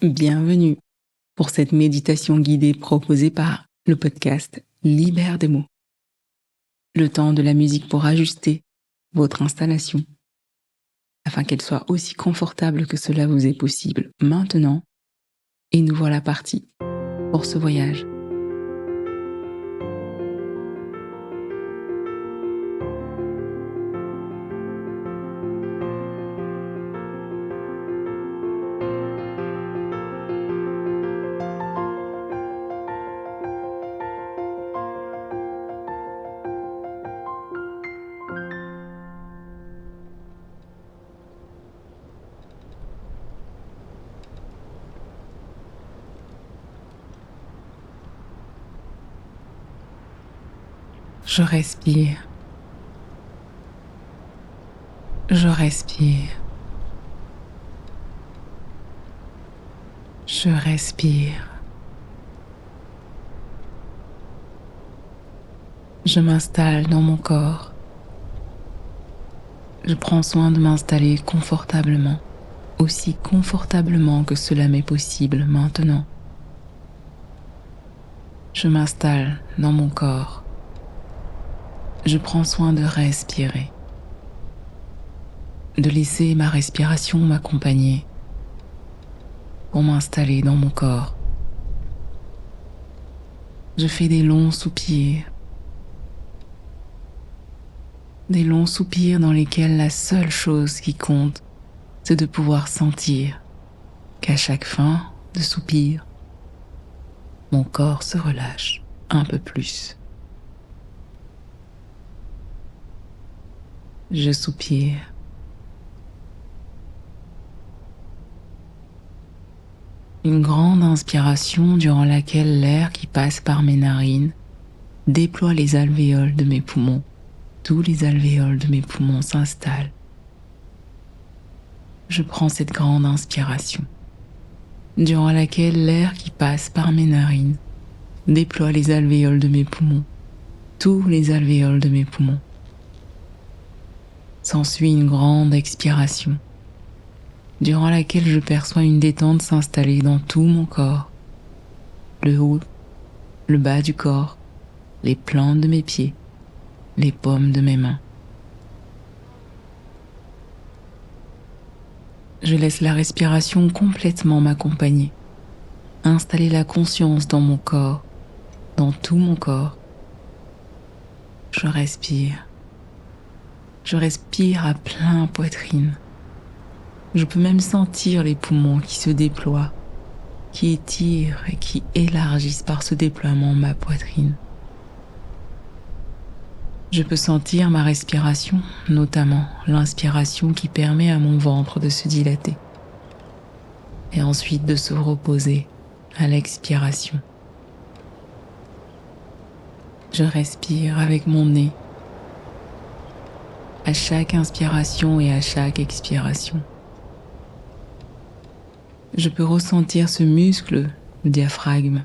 Bienvenue pour cette méditation guidée proposée par le podcast Libère des mots. Le temps de la musique pour ajuster votre installation afin qu'elle soit aussi confortable que cela vous est possible maintenant. Et nous voilà partis pour ce voyage. Je respire. Je respire. Je respire. Je m'installe dans mon corps. Je prends soin de m'installer confortablement, aussi confortablement que cela m'est possible maintenant. Je m'installe dans mon corps. Je prends soin de respirer, de laisser ma respiration m'accompagner pour m'installer dans mon corps. Je fais des longs soupirs dans lesquels la seule chose qui compte, c'est de pouvoir sentir qu'à chaque fin de soupir, mon corps se relâche un peu plus. Je soupire. Une grande inspiration durant laquelle l'air qui passe par mes narines déploie les alvéoles de mes poumons. Tous les alvéoles de mes poumons s'installent. Je prends cette grande inspiration, durant laquelle l'air qui passe par mes narines déploie les alvéoles de mes poumons. Tous les alvéoles de mes poumons. S'ensuit une grande expiration, durant laquelle je perçois une détente s'installer dans tout mon corps. Le haut, le bas du corps, les plantes de mes pieds, les paumes de mes mains. Je laisse la respiration complètement m'accompagner, installer la conscience dans mon corps, dans tout mon corps. Je respire. Je respire à plein poitrine. Je peux même sentir les poumons qui se déploient, qui étirent et qui élargissent par ce déploiement ma poitrine. Je peux sentir ma respiration, notamment l'inspiration qui permet à mon ventre de se dilater et ensuite de se reposer à l'expiration. Je respire avec mon nez à chaque inspiration et à chaque expiration. Je peux ressentir ce muscle, le diaphragme,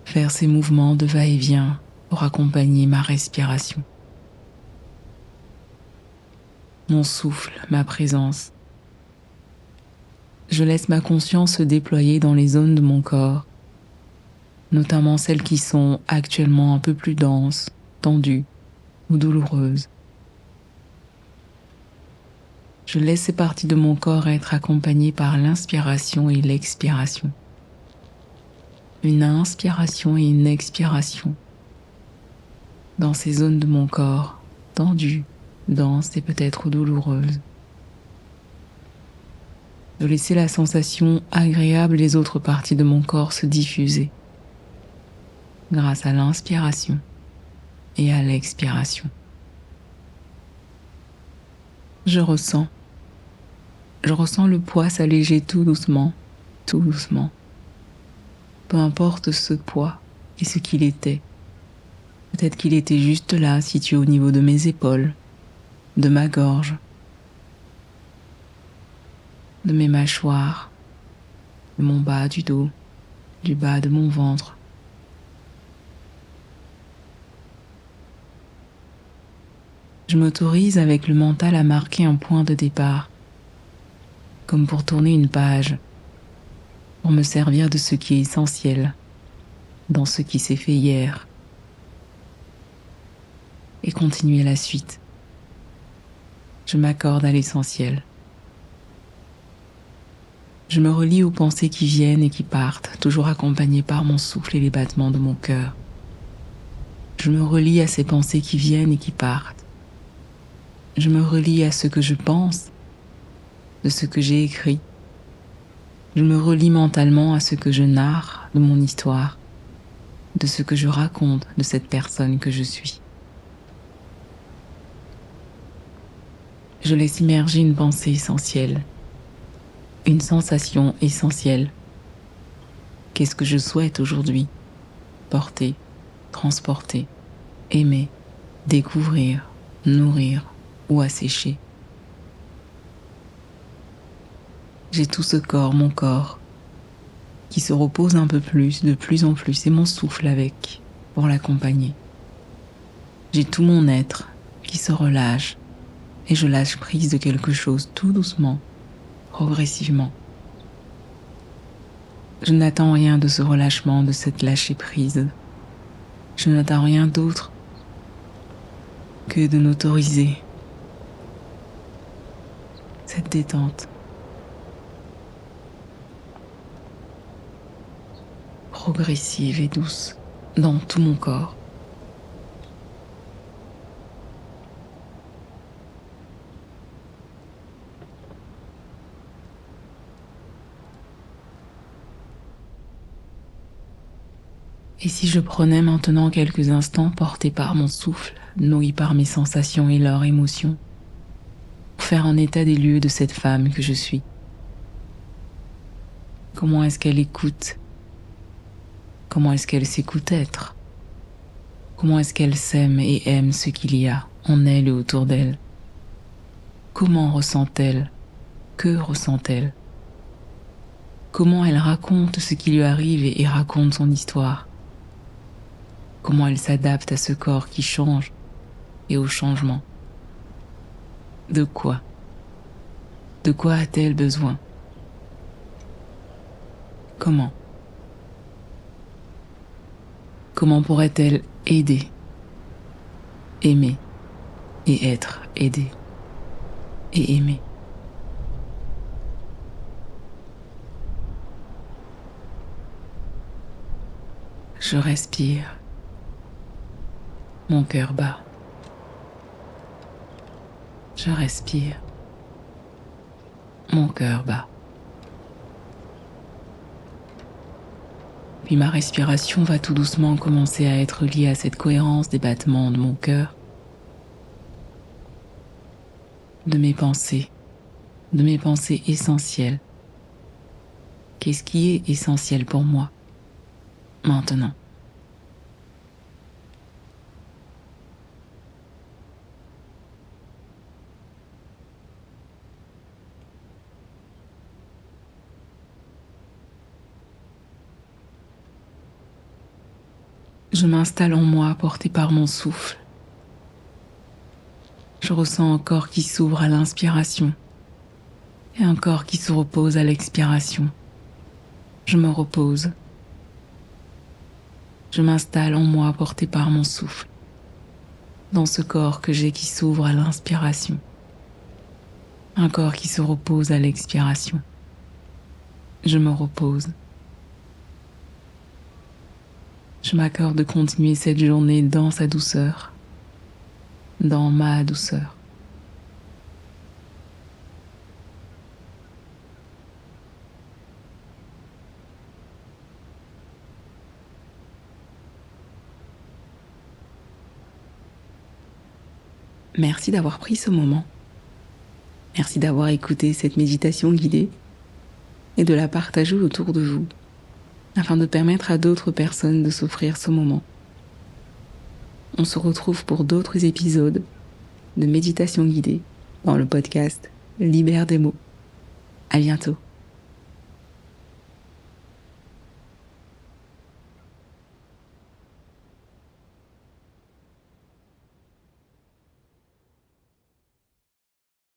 faire ses mouvements de va-et-vient pour accompagner ma respiration. Mon souffle, ma présence. Je laisse ma conscience se déployer dans les zones de mon corps, notamment celles qui sont actuellement un peu plus denses, tendues ou douloureuses. Je laisse ces parties de mon corps être accompagnées par l'inspiration et l'expiration. Une inspiration et une expiration dans ces zones de mon corps, tendues, denses et peut-être douloureuses. Je laisse la sensation agréable des autres parties de mon corps se diffuser grâce à l'inspiration et à l'expiration. Je ressens le poids s'alléger tout doucement, tout doucement. Peu importe ce poids et ce qu'il était. Peut-être qu'il était juste là, situé au niveau de mes épaules, de ma gorge, de mes mâchoires, de mon bas du dos, du bas de mon ventre. Je m'autorise avec le mental à marquer un point de départ, comme pour tourner une page, pour me servir de ce qui est essentiel dans ce qui s'est fait hier et continuer la suite. Je m'accorde à l'essentiel. Je me relie aux pensées qui viennent et qui partent, toujours accompagnées par mon souffle et les battements de mon cœur. Je me relie à ces pensées qui viennent et qui partent. Je me relie à ce que je pense, de ce que j'ai écrit. Je me relie mentalement à ce que je narre de mon histoire, de ce que je raconte de cette personne que je suis. Je laisse immerger une pensée essentielle, une sensation essentielle. Qu'est-ce que je souhaite aujourd'hui? Porter, transporter, aimer, découvrir, nourrir ou assécher. J'ai tout ce corps, mon corps, qui se repose un peu plus, de plus en plus, et mon souffle avec, pour l'accompagner. J'ai tout mon être qui se relâche, et je lâche prise de quelque chose tout doucement, progressivement. Je n'attends rien de ce relâchement, de cette lâcher prise. Je n'attends rien d'autre que de n'autoriser cette détente progressive et douce dans tout mon corps. Et si je prenais maintenant quelques instants portés par mon souffle, nourris par mes sensations et leurs émotions, pour faire un état des lieux de cette femme que je suis? Comment est-ce qu'elle écoute? Comment est-ce qu'elle s'écoute être? Comment est-ce qu'elle s'aime et aime ce qu'il y a en elle et autour d'elle? Comment ressent-elle? Que ressent-elle? Comment elle raconte ce qui lui arrive et raconte son histoire? Comment elle s'adapte à ce corps qui change et au changement? De quoi? De quoi a-t-elle besoin? Comment? Comment pourrait-elle aider, aimer et être aidée et aimée? Je respire. Mon cœur bat. Je respire. Mon cœur bat. Puis ma respiration va tout doucement commencer à être liée à cette cohérence des battements de mon cœur, de mes pensées essentielles. Qu'est-ce qui est essentiel pour moi maintenant? Je m'installe en moi, porté par mon souffle. Je ressens un corps qui s'ouvre à l'inspiration et un corps qui se repose à l'expiration. Je me repose. Je m'installe en moi, porté par mon souffle, dans ce corps que j'ai qui s'ouvre à l'inspiration. Un corps qui se repose à l'expiration. Je me repose. Je m'accorde de continuer cette journée dans sa douceur, dans ma douceur. Merci d'avoir pris ce moment. Merci d'avoir écouté cette méditation guidée et de la partager autour de vous, afin de permettre à d'autres personnes de s'offrir ce moment. On se retrouve pour d'autres épisodes de méditation guidée dans le podcast Libère des mots. À bientôt.